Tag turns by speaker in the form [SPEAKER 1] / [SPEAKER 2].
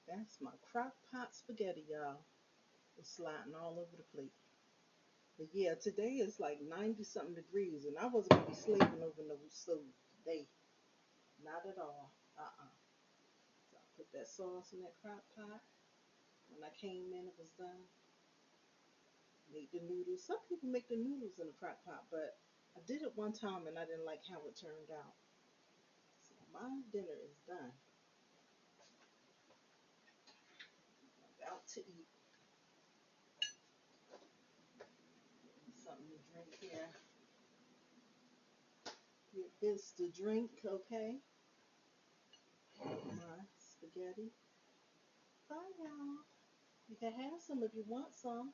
[SPEAKER 1] That's my crock pot spaghetti, y'all. It's sliding all over the plate. But yeah, today is like 90 something degrees, and I wasn't gonna be slaving over no stove today. Not at all. So I put that sauce in that crock pot. When I came in, it was done. Made the noodles. Some people make the noodles in the crock pot, but I did it one time and I didn't like how it turned out. So my dinner is done. I'm about to eat something to drink here. Here is the drink, okay? My spaghetti. Bye, y'all. You can have some if you want some.